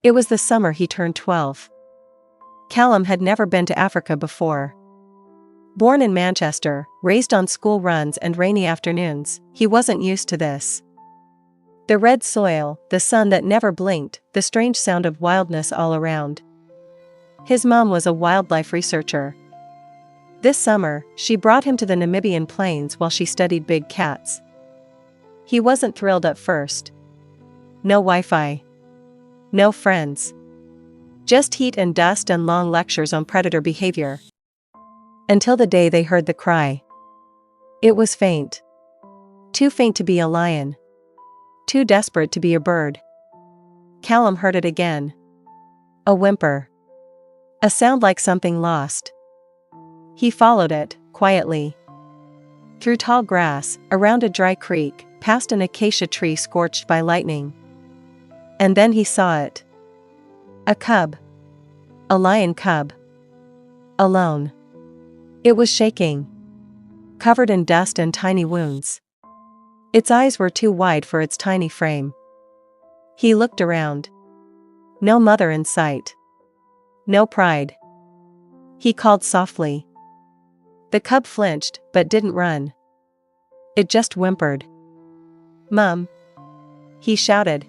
It was the summer he turned 12. Callum had never been to Africa before. Born in Manchester, raised on school runs and rainy afternoons, he wasn't used to this. The red soil, the sun that never blinked, the strange sound of wildness all around. His mom was a wildlife researcher. This summer, she brought him to the Namibian plains while she studied big cats. He wasn't thrilled at first. No Wi-Fi. No friends. Just heat and dust and long lectures on predator behavior. Until the day they heard the cry. It was faint. Too faint to be a lion. Too desperate to be a bird. Callum heard it again. A whimper. A sound like something lost. He followed it, quietly. Through tall grass, around a dry creek, past an acacia tree scorched by lightning. And then he saw it. A cub. A lion cub. Alone. It was shaking. Covered in dust and tiny wounds. Its eyes were too wide for its tiny frame. He looked around. No mother in sight. No pride. He called softly. The cub flinched, but didn't run. It just whimpered. "Mum!" He shouted.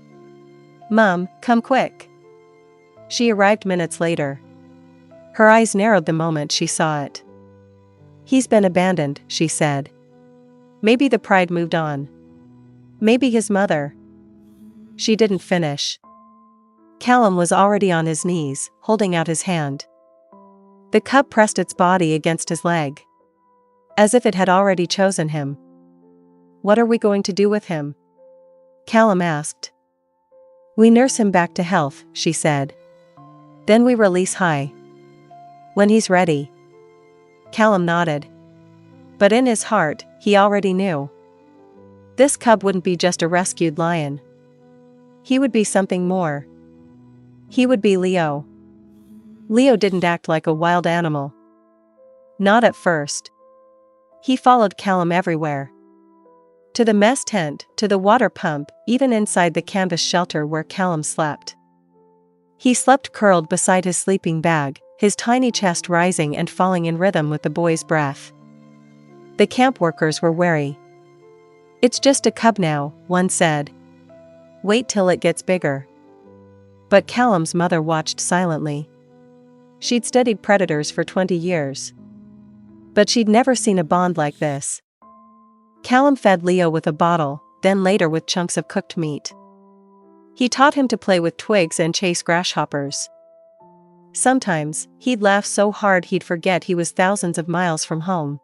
"Mum, come quick!" She arrived minutes later. Her eyes narrowed the moment she saw it. "He's been abandoned," she said. Maybe the pride moved on. Maybe his mother. She didn't finish. Callum was already on his knees, holding out his hand. The cub pressed its body against his leg. As if it had already chosen him. "What are we going to do with him?" Callum asked. "We nurse him back to health," she said. "Then we release High. When he's ready." Callum nodded. But in his heart, he already knew. This cub wouldn't be just a rescued lion. He would be something more. He would be Leo. Leo didn't act like a wild animal. Not at first. He followed Callum everywhere. To the mess tent, to the water pump, even inside the canvas shelter where Callum slept. He slept curled beside his sleeping bag, his tiny chest rising and falling in rhythm with the boy's breath. The camp workers were wary. "It's just a cub now," one said. "Wait till it gets bigger." But Callum's mother watched silently. She'd studied predators for 20 years. But she'd never seen a bond like this. Callum fed Leo with a bottle, then later with chunks of cooked meat. He taught him to play with twigs and chase grasshoppers. Sometimes, he'd laugh so hard he'd forget he was thousands of miles from home.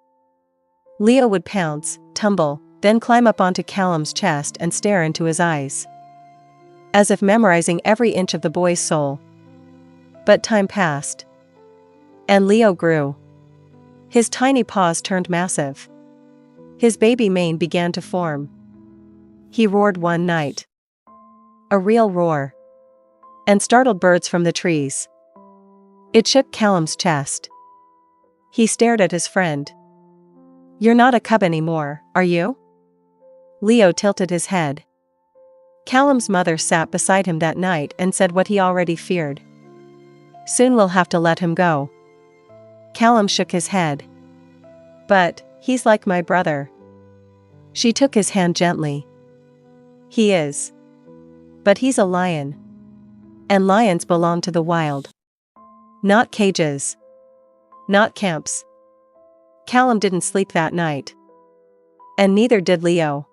Leo would pounce, tumble, then climb up onto Callum's chest and stare into his eyes. As if memorizing every inch of the boy's soul. But time passed. And Leo grew. His tiny paws turned massive. His baby mane began to form. He roared one night. A real roar. And startled birds from the trees. It shook Callum's chest. He stared at his friend. "You're not a cub anymore, are you?" Leo tilted his head. Callum's mother sat beside him that night and said what he already feared. "Soon we'll have to let him go." Callum shook his head. "But, he's like my brother." She took his hand gently. "He is. But he's a lion. And lions belong to the wild. Not cages. Not camps." Callum didn't sleep that night. And neither did Leo.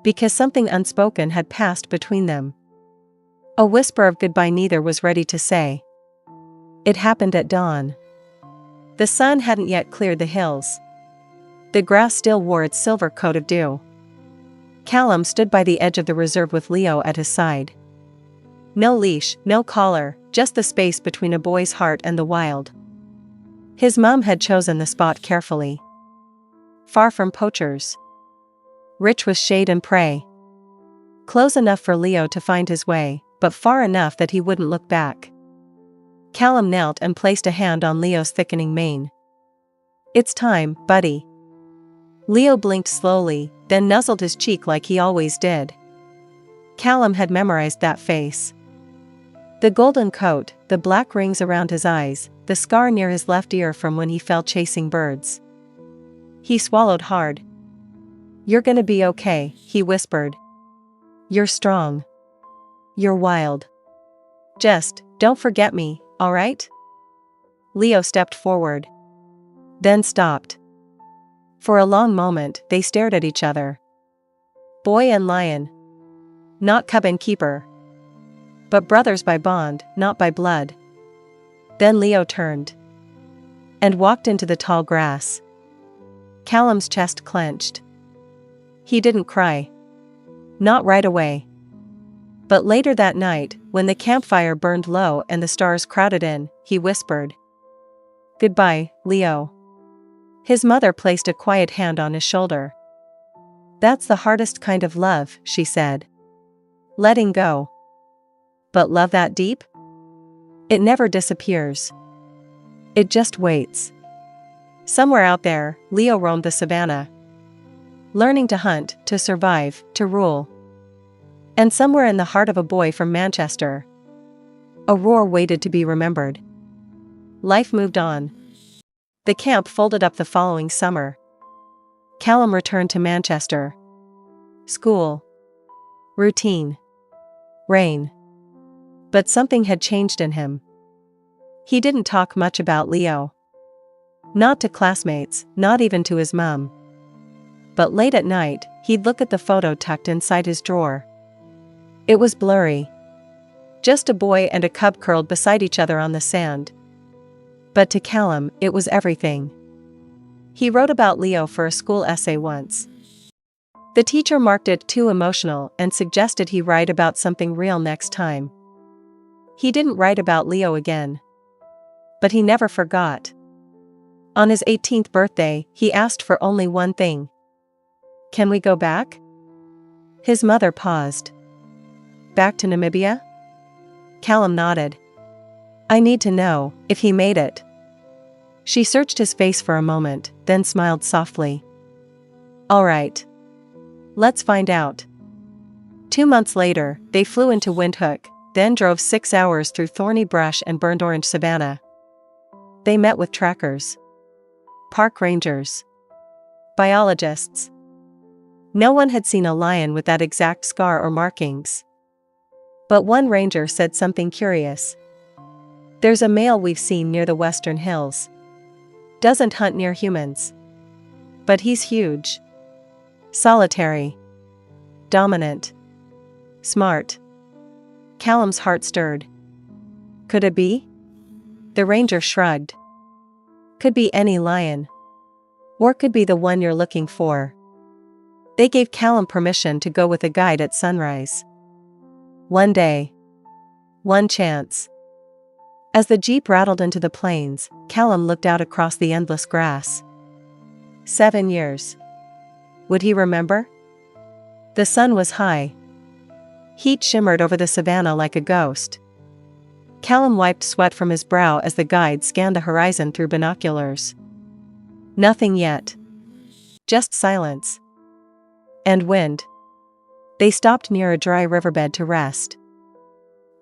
Because something unspoken had passed between them. A whisper of goodbye neither was ready to say. It happened at dawn. The sun hadn't yet cleared the hills. The grass still wore its silver coat of dew. Callum stood by the edge of the reserve with Leo at his side. No leash, no collar, just the space between a boy's heart and the wild. His mom had chosen the spot carefully. Far from poachers. Rich with shade and prey. Close enough for Leo to find his way, but far enough that he wouldn't look back. Callum knelt and placed a hand on Leo's thickening mane. "It's time, buddy." Leo blinked slowly, then nuzzled his cheek like he always did. Callum had memorized that face. The golden coat, the black rings around his eyes, the scar near his left ear from when he fell chasing birds. He swallowed hard. "You're gonna be okay," he whispered. "You're strong. You're wild. Just, don't forget me, alright?" Leo stepped forward. Then stopped. For a long moment they stared at each other. Boy and lion. Not cub and keeper. But brothers by bond, not by blood. Then Leo turned. And walked into the tall grass. Callum's chest clenched. He didn't cry. Not right away. But later that night, when the campfire burned low and the stars crowded in, he whispered, "Goodbye, Leo." His mother placed a quiet hand on his shoulder. "That's the hardest kind of love," she said. "Letting go. But love that deep? It never disappears. It just waits." Somewhere out there, Leo roamed the savannah. Learning to hunt, to survive, to rule. And somewhere in the heart of a boy from Manchester, a roar waited to be remembered. Life moved on. The camp folded up the following summer. Callum returned to Manchester. School. Routine. Rain. But something had changed in him. He didn't talk much about Leo. Not to classmates, not even to his mum. But late at night, he'd look at the photo tucked inside his drawer. It was blurry. Just a boy and a cub curled beside each other on the sand. But to Callum, it was everything. He wrote about Leo for a school essay once. The teacher marked it too emotional and suggested he write about something real next time. He didn't write about Leo again. But he never forgot. On his 18th birthday, he asked for only one thing. "Can we go back?" His mother paused. "Back to Namibia?" Callum nodded. "I need to know if he made it." She searched his face for a moment, then smiled softly. "All right. Let's find out." 2 months later, they flew into Windhoek, then drove 6 hours through thorny brush and burned orange savanna. They met with trackers, park rangers, biologists. No one had seen a lion with that exact scar or markings. But one ranger said something curious. "There's a male we've seen near the western hills. Doesn't hunt near humans. But he's huge. Solitary. Dominant. Smart." Callum's heart stirred. Could it be? The ranger shrugged. Could be any lion. Or could be the one you're looking for. They gave Callum permission to go with a guide at sunrise. One day. One chance. As the jeep rattled into the plains, Callum looked out across the endless grass. 7 years. Would he remember? The sun was high. Heat shimmered over the savannah like a ghost. Callum wiped sweat from his brow as the guide scanned the horizon through binoculars. Nothing yet. Just silence. And wind. They stopped near a dry riverbed to rest.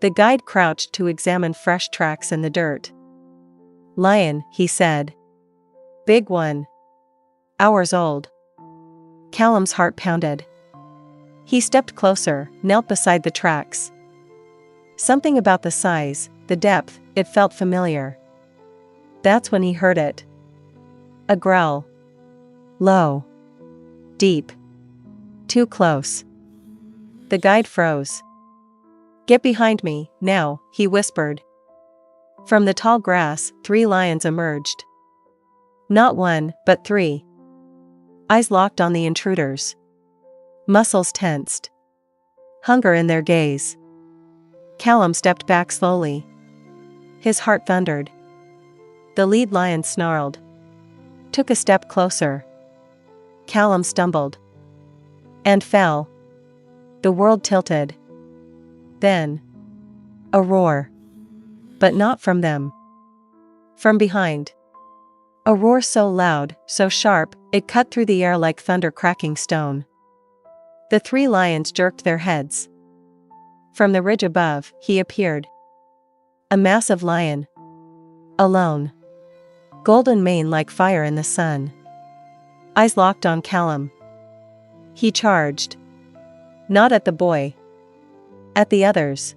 The guide crouched to examine fresh tracks in the dirt. "Lion," he said. "Big one. Hours old." Callum's heart pounded. He stepped closer, knelt beside the tracks. Something about the size, the depth, it felt familiar. That's when he heard it. A growl. Low. Deep. Too close. The guide froze. "Get behind me, now," he whispered. From the tall grass, 3 lions emerged. Not one, but 3. Eyes locked on the intruders. Muscles tensed. Hunger in their gaze. Callum stepped back slowly. His heart thundered. The lead lion snarled. Took a step closer. Callum stumbled. And fell. The world tilted. Then. A roar. But not from them. From behind. A roar so loud, so sharp, it cut through the air like thunder cracking stone. The 3 lions jerked their heads. From the ridge above, he appeared. A massive lion. Alone. Golden mane like fire in the sun. Eyes locked on Callum. He charged. Not at the boy. At the others.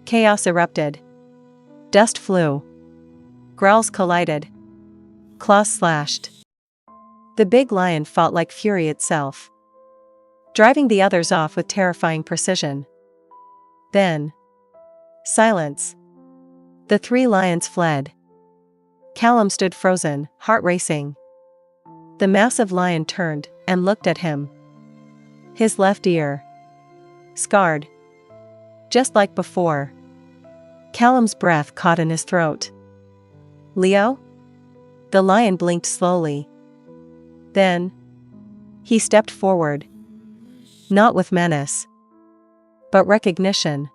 Chaos erupted. Dust flew. Growls collided. Claws slashed. The big lion fought like fury itself, driving the others off with terrifying precision. Then, silence. The three lions fled. Callum stood frozen, heart racing. The massive lion turned and looked at him. His left ear. Scarred. Just like before. Callum's breath caught in his throat. Leo? The lion blinked slowly. Then, he stepped forward. Not with menace, but recognition.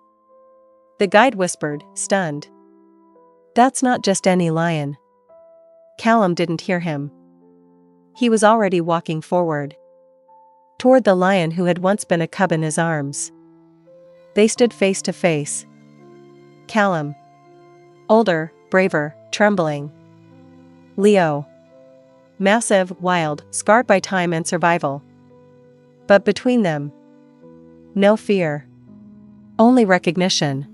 The guide whispered, stunned. That's not just any lion. Callum didn't hear him. He was already walking forward. Toward the lion who had once been a cub in his arms. They stood face to face. Callum. Older, braver, trembling. Leo. Massive, wild, scarred by time and survival. But between them, no fear. Only recognition.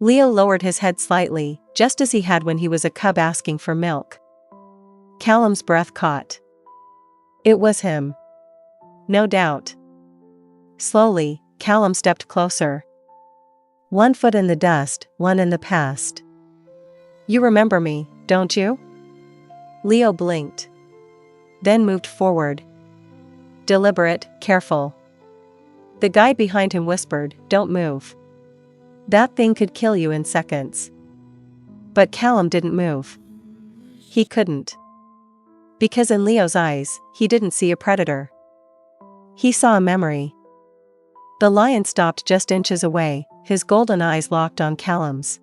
Leo lowered his head slightly, just as he had when he was a cub asking for milk. Callum's breath caught. It was him. No doubt. Slowly, Callum stepped closer. One foot in the dust, one in the past. You remember me, don't you? Leo blinked. Then moved forward. Deliberate, careful. The guide behind him whispered, don't move. That thing could kill you in seconds. But Callum didn't move. He couldn't. Because in Leo's eyes, he didn't see a predator. He saw a memory. The lion stopped just inches away, his golden eyes locked on Callum's.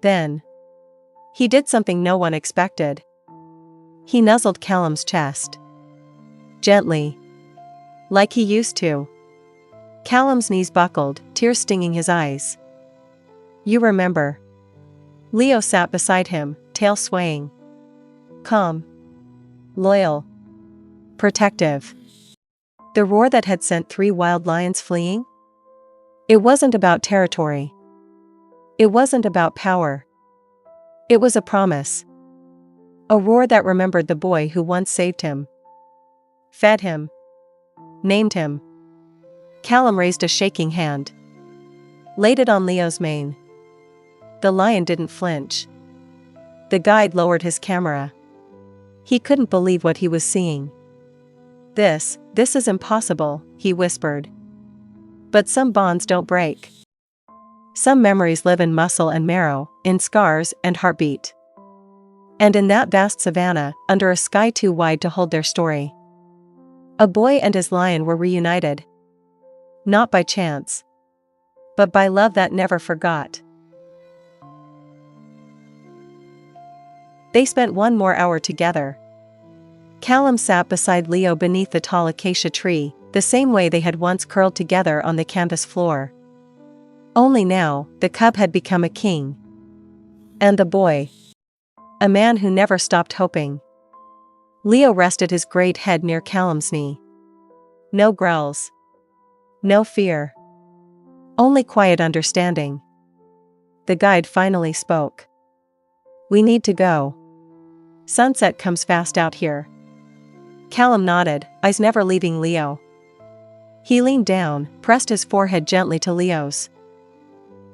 Then, he did something no one expected. He nuzzled Callum's chest. Gently. Like he used to. Callum's knees buckled, tears stinging his eyes. You remember. Leo sat beside him, tail swaying. Calm. Loyal. Protective. The roar that had sent 3 wild lions fleeing? It wasn't about territory. It wasn't about power. It was a promise. A roar that remembered the boy who once saved him. Fed him. Named him. Callum raised a shaking hand. Laid it on Leo's mane. The lion didn't flinch. The guide lowered his camera. He couldn't believe what he was seeing. This is impossible, he whispered. But some bonds don't break. Some memories live in muscle and marrow, in scars and heartbeat. And in that vast savanna, under a sky too wide to hold their story, a boy and his lion were reunited. Not by chance, but by love that never forgot. They spent 1 more hour together. Callum sat beside Leo beneath the tall acacia tree, the same way they had once curled together on the canvas floor. Only now, the cub had become a king. And the boy, a man who never stopped hoping. Leo rested his great head near Callum's knee. No growls. No fear. Only quiet understanding. The guide finally spoke. We need to go. Sunset comes fast out here. Callum nodded, eyes never leaving Leo. He leaned down, pressed his forehead gently to Leo's.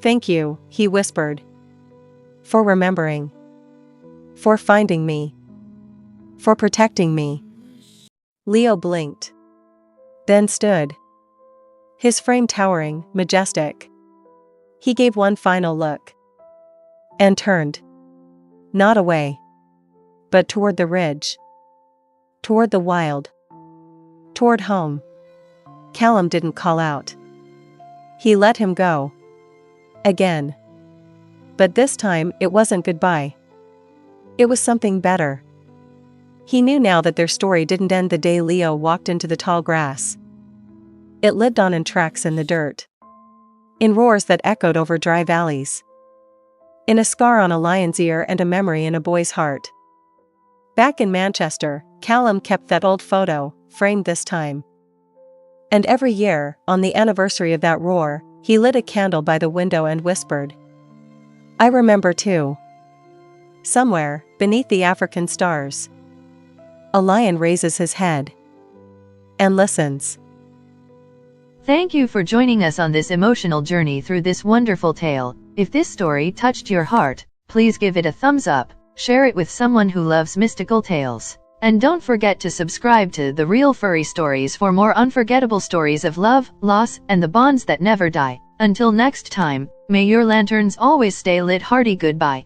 Thank you, he whispered. For remembering. For finding me. For protecting me. Leo blinked. Then stood. His frame towering, majestic. He gave one final look. And turned. Not away. But toward the ridge. Toward the wild. Toward home. Callum didn't call out. He let him go. Again. But this time it wasn't goodbye. It was something better. He knew now that their story didn't end the day Leo walked into the tall grass. It lived on in tracks in the dirt. In roars that echoed over dry valleys. In a scar on a lion's ear and a memory in a boy's heart. Back in Manchester, Callum kept that old photo, framed this time. And every year, on the anniversary of that roar, he lit a candle by the window and whispered, "I remember too." Somewhere, beneath the African stars, a lion raises his head and listens. Thank you for joining us on this emotional journey through this wonderful tale. If this story touched your heart, please give it a thumbs up, share it with someone who loves mystical tales. And don't forget to subscribe to The Real Furry Stories for more unforgettable stories of love, loss, and the bonds that never die. Until next time, may your lanterns always stay lit. Hearty goodbye.